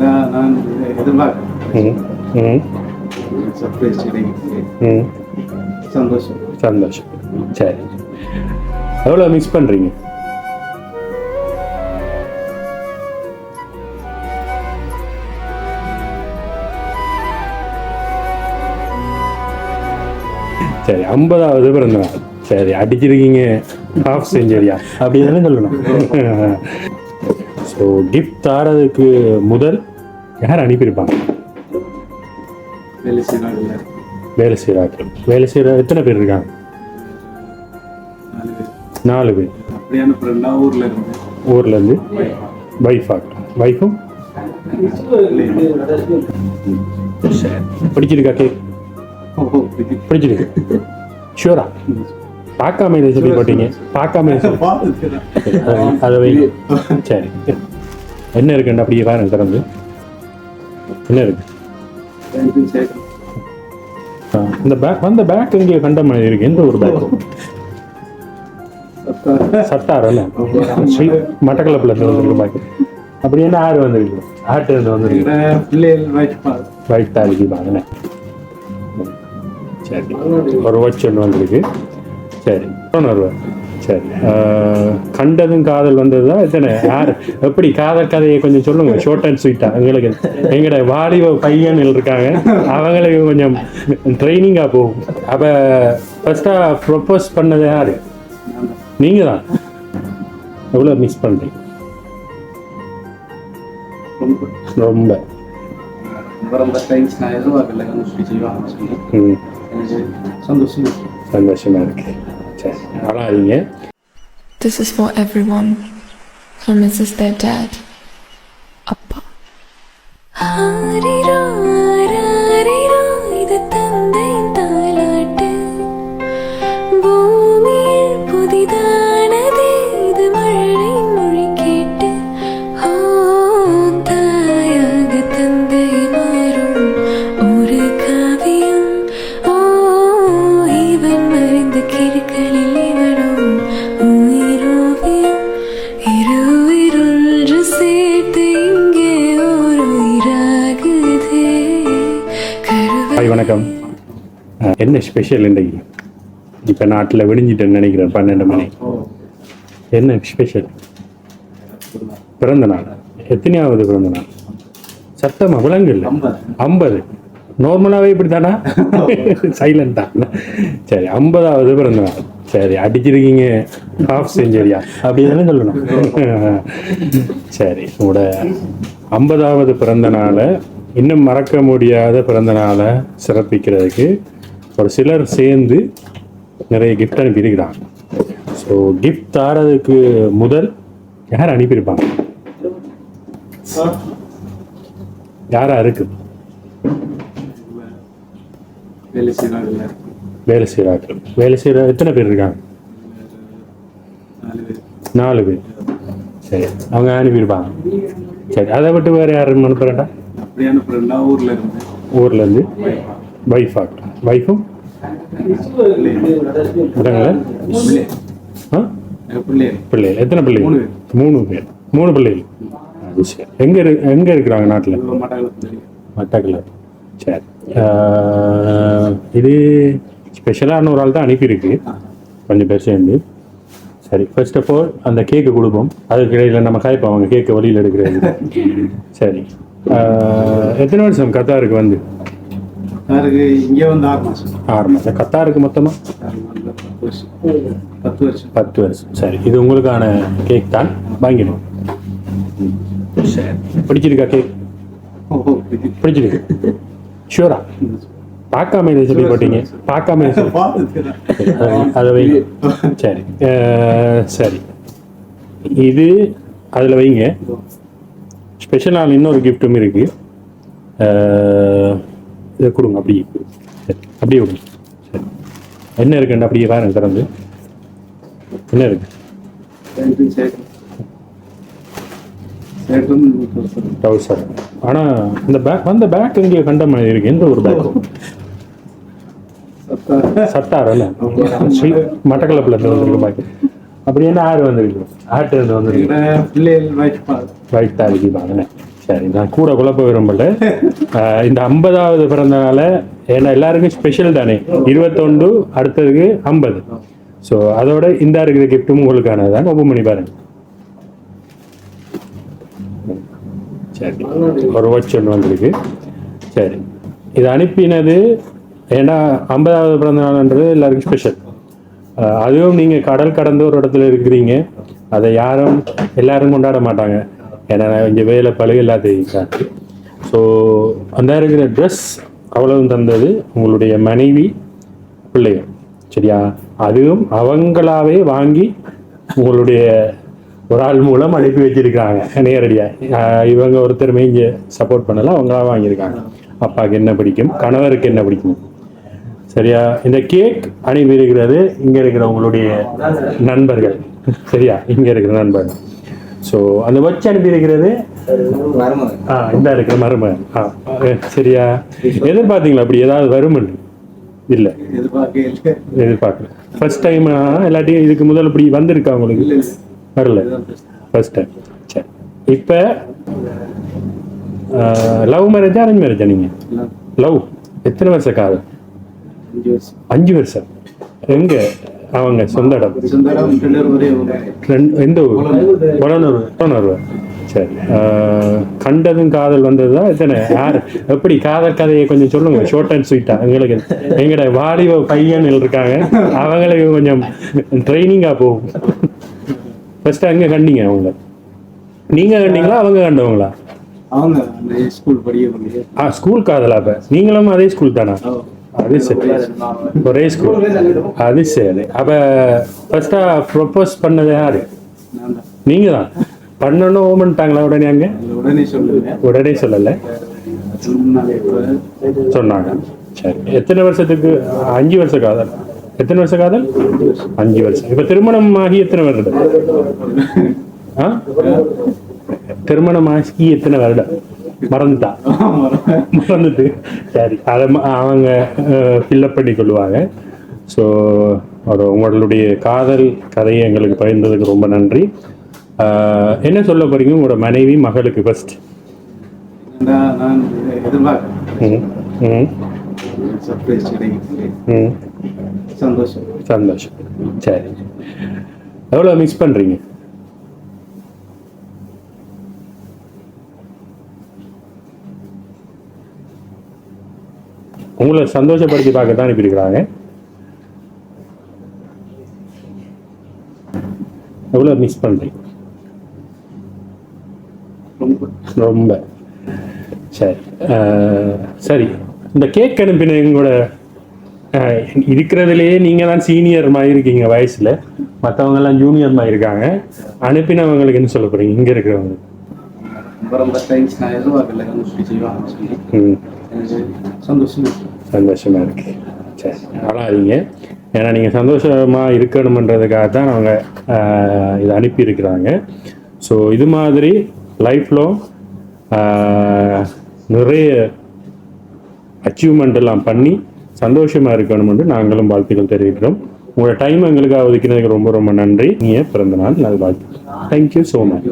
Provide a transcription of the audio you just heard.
நான் எதிர்பார்க்கிறேன். சர்ப்ரைஸ் சந்தோஷம். சந்தோஷம். சரி, எவ்வளோ மிஸ் பண்ணுறீங்க? சரி, 50வது பிறந்த நாள். சரி, அடிச்சிருக்கீங்க ஹாஃப் செஞ்சுரியா அப்படி தானே சொல்லணும். ஸோ கிஃப்ட் தாரதுக்கு முதல் யார் அனுப்பியிருப்பாங்க? வேலை செய்கிறார்கள். வேலை செய்கிற எத்தனை பேர் இருக்காங்க? 4 பேர். ஊர்லேருந்து வைஃப் ஆகட்டும். வைஃபும் சரி. பிடிச்சிருக்கா கேக்? பிடிச்சிருக்கு. ஷூரா? பார்க்காம இதை சொல்லி போட்டீங்க. பார்க்காம அதை வை. சரி, என்ன இருக்குன்னு அப்படியே பாருங்க திறந்து. என்ன இருக்கு? இந்த பேக் வந்த பேக் இங்கே கண்ட மாதிரி இருக்கு. எந்த ஒரு பேக்? சட்டார் அல்ல, மட்டக்களப்பில் இருந்து வந்துருக்கு பேக். அப்படி என்ன ஆறு வந்துருக்கு? ஆட்டு இருந்து வந்துருக்கு. வைட் தான் இருக்கு பாருங்க. சரி, ஒரு வாட்ச் ஒன்று வந்திருக்கு. சரி, சரி. கண்டதும் காதல் வந்தது தான். எத்தனை யார் எப்படி காதல் கதையை கொஞ்சம் சொல்லுங்க, ஷார்ட் அண்ட் ஸ்வீட்டா. எங்களுக்கு எங்களோட வாலிப பையன் இருக்காங்க, அவங்களுக்கு கொஞ்சம் ட்ரைனிங்காக போகும். அப்போ ஃபர்ஸ்டாக ப்ரொப்போஸ் பண்ணது யாரு? நீங்கள் தான். எவ்வளோ மிஸ் பண்ணுறீங்க? ரொம்ப சந்தோஷமா இருக்கு. சரி, அழாதீங்க. This is for everyone who misses their dad. அப்பா. ஆரிரோ ஆரிரோ இது தந்தையின் தாலாட்டு. பூமியில் புதிதானது இது மழையின் மொழி கேட்டு. ஓ தாயாக தந்தை மாறும் ஒரு காவியம். ஓ இவன் மறைந்த கிருக்களில் இவனும் உயிரோவியம். இருவிருன்று சேர்த்து இங்கே ஒரு உயிராகுதே. ஹாய், வணக்கம். என்ன ஸ்பெஷல் இன்றைக்கு? இப்போ நாட்டில் விடிஞ்சிட்டேன்னு நினைக்கிறேன் 12 மணி. என்ன ஸ்பெஷல்? பிறந்த நாள். எத்தனையாவது பிறந்த நாள்? சத்தமா விலங்கு இல்லை. 50. நார்மலாகவே இப்படி தானா? சைலண்டா. சரி, 50வது பிறந்த நாள். சரி, அடிச்சிருக்கீங்க ஹாஃப் செஞ்சுரியா அப்படி தானே சொல்லணும். சரி, உங்களோட 50வது பிறந்த நாளை இன்னும் மறக்க முடியாத பிறந்த நாளை சிறப்பிக்கிறதுக்கு ஒரு சிலர் சேர்ந்து நிறைய கிஃப்ட் அனுப்பியிருக்கிறாங்க. ஸோ கிஃப்ட் தாரதுக்கு முதல் யார் அனுப்பியிருப்பாங்க? யாரா இருக்கு? வேலை செய்கிறார்கள். வேலை செய்கிற எத்தனை பேர் இருக்காங்க? 4 பேர். சரி, அவங்க அனுப்பியிருப்பாங்க. சரி, அதை விட்டு வேறு யாரும் அனுப்புகிறேன்டா? ஊர்லேருந்து வைஃப் ஆகட்டும். வைஃபும் பிள்ளைகள். எத்தனை பிள்ளைகள்? 3 பேர். 3 பிள்ளைகள். அது சரி. எங்கே இருக்கிறாங்க நாட்டில்? மட்டக்களப்பு. சரி, இது ஸ்பெஷலான ஒரு ஆள் தான் அனுப்பியிருக்கு, கொஞ்சம் பேர் சேர்ந்து. சரி, ஃபர்ஸ்ட் ஆஃப் ஆல் அந்த கேக்கு கொடுப்போம். அதுக்கு இடையில் நம்ம காய்ப்போம் அவங்க கேக்கு வழியில் எடுக்கிறது. சரி, எத்தனை வருஷம் கத்தாருக்கு வந்து? இங்கே வந்து 6 மாதம். 6 மாதம். கத்தாருக்கு மொத்தமாக 10 வருஷம். சரி, இது உங்களுக்கான கேக் தான், வாங்கிடும். சரி, பிடிச்சிருக்கா கேக்? பிடிச்சிருக்கு. ஷூரா? பார்க்காம இதை சொல்லி போட்டீங்க. பார்க்காம அதை வை. சரி, சரி, இது அதில் வைங்க. ஸ்பெஷலான இன்னொரு கிஃப்ட்டும் இருக்கு. இதை கொடுங்க அப்படியே. சரி, அப்படியே விடுங்க. சரி, என்ன இருக்குன்னு அப்படியே பாருங்க திறந்து. என்ன இருக்கு? ட்ரௌசர். ஆனால் இந்த பேக் வந்த பேக் இங்கே கண்ட மாதிரி இருக்கு. எந்த ஒரு பேக்? சட்டார் அல்ல, மட்டக்களப்பில் இருந்து வந்துருக்கு பேக். அப்படி என்ன ஆறு வந்துருக்கு? ஆட்டு இருந்து வந்துருக்கு. வைட் தான் இருக்கு பாருங்க. சரி, நான் கூட குழப்ப விரும்பல. இந்த 50வது பிறந்த நாளை ஏன்னா எல்லாருக்கும் ஸ்பெஷல் தானே, 21 அடுத்ததுக்கு 50. ஸோ அதோட இந்த இருக்கிற கிஃப்ட்டும் உங்களுக்கானது தான். ஓப்பன் பண்ணி பாருங்க. சரி, ஒரு வாட்ச் ஒன்று வந்திருக்கு. சரி, இது அனுப்பினது ஏன்னா 50வது பிறந்த நாள்ன்றது எல்லாருக்கும் ஸ்பெஷல். அதுவும் நீங்கள் கடல் கடந்து ஒரு இடத்துல இருக்கிறீங்க, அதை எல்லாரும் கொண்டாட மாட்டாங்க. ஏன்னா இங்கே வேலை பழகு எல்லாத்தையும். ஸோ அந்த இருக்கிற ட்ரெஸ் அவ்வளவும் தந்தது உங்களுடைய மனைவி பிள்ளைகள். சரியா, அதுவும் அவங்களாவே வாங்கி உங்களுடைய ஒரு ஆள் மூலம் அனுப்பி வச்சிருக்காங்க நேரடியாக. இவங்க ஒருத்தருமே இங்கே சப்போர்ட் பண்ணலாம், அவங்களா வாங்கியிருக்காங்க. அப்பாவுக்கு என்ன பிடிக்கும், கணவருக்கு என்ன பிடிக்கும். சரியா, இந்த கேக் அனுப்பி இருக்கிறது இங்கே இருக்கிற உங்களுடைய நண்பர்கள். சரியா, இங்கே இருக்கிற நண்பர்கள். ஸோ அந்த வச்சு அனுப்பி இருக்கிறது இந்த இருக்கிற மருமகன். சரியா, எதிர்பார்த்தீங்களா அப்படி ஏதாவது வருமென்று? இல்லை, எதிர்பார்க்கல. ஃபர்ஸ்ட் டைம் எல்லாத்தையும் இதுக்கு முதல்ல இப்படி வந்திருக்கா உங்களுக்கு? வரல, ஃபர்ஸ்ட் டைம். சரி, இப்போ லவ் மேரேஜா அரேஞ்ச் மேரேஜா? நீங்கள் லவ் எத்தனை வருஷம் காதல்? 5 வருஷம். எங்க அவங்க சொந்த இடம்? எந்த ஊர்? புலனூர். சரி, கண்டதும் காதல் வந்ததுதான். எத்தனை யார் எப்படி காதல் கதையை கொஞ்சம் சொல்லுங்க, ஷார்ட் அண்ட் ஸ்வீட்டா. எங்களுக்கு எங்கட வாலிப பையன் இருக்காங்க, அவங்களுக்கு கொஞ்சம் ட்ரைனிங்கா போகும். ஃபர்ஸ்ட் அங்க கண்டீங்க அவங்கள? நீங்க கண்டீங்களா அவங்க கண்டவங்களா? அவங்க ஸ்கூல் படிக்க. ஸ்கூல் காதலா? அப்ப நீங்களும் அதே ஸ்கூல் தானா? அது சரி, ஒரே ஸ்கூல். அது சரி. அப்ப ஃபர்ஸ்டா ப்ரொபோஸ் பண்ணது யாரு? நீங்க தான் பண்ணணும் பண்ணிட்டாங்களா? உடனே அங்க உடனே சொல்லல, சொன்னாங்க. சரி, எத்தனை வருஷத்துக்கு? 5 வருஷ காதல். எத்தனை வருஷ காதல்? 5 வருஷம். இப்ப திருமணம் ஆகி எத்தனை வருடம்? திருமணம் ஆகி எத்தனை வருடம்? மறந்துட்டு. சரி, அதை அவங்க ஃபில்லப் பண்ணி கொள்வாங்க. ஸோ உங்களுடைய காதல் கதையை எங்களுக்கு பகிர்ந்ததுக்கு ரொம்ப நன்றி. என்ன சொல்ல போறீங்க உங்களோட மனைவி மகளுக்கு? ஃபர்ஸ்ட் நான் எதிர்பார்க்கிறேன் சந்தோஷம். சந்தோஷம். சரி, எவ்வளோ மிஸ் பண்றீங்க? உங்களை சந்தோஷப்படுத்தி பார்க்க தான் அனுப்பியிருக்கிறாங்க. எவ்வளோ மிஸ் பண்றீங்க? ரொம்ப. சரி, சரி. இந்த கேக் அனுப்பின எங்களோட இருக்கிறதுலேயே நீங்கள் தான் சீனியர் மாதிரி இருக்கீங்க வயசில், மற்றவங்க எல்லாம் ஜூனியர் மாதிரி இருக்காங்க. அனுப்பினவங்களுக்கு என்ன சொல்ல போறீங்க இங்கே இருக்கிறவங்க? சந்தோஷமா இருக்கு. சரி, அழாதீங்க. ஏன்னா நீங்கள் சந்தோஷமாக இருக்கணுமன்றதுக்காக தான் அவங்க இதை அனுப்பியிருக்கிறாங்க. ஸோ இது மாதிரி லைஃப்பில் நிறைய அச்சீவ்மெண்ட் எல்லாம் பண்ணி சந்தோஷமாக இருக்கணும்னு நாங்களும் வாழ்த்துக்கள் தெரிவிக்கிறோம். உங்களோட டைம் எங்களுக்காக ஒதுக்கினதுக்கு ரொம்ப ரொம்ப நன்றி. நீங்கள் பிறந்த நாள் நல்வாழ்த்து. Thank you so much.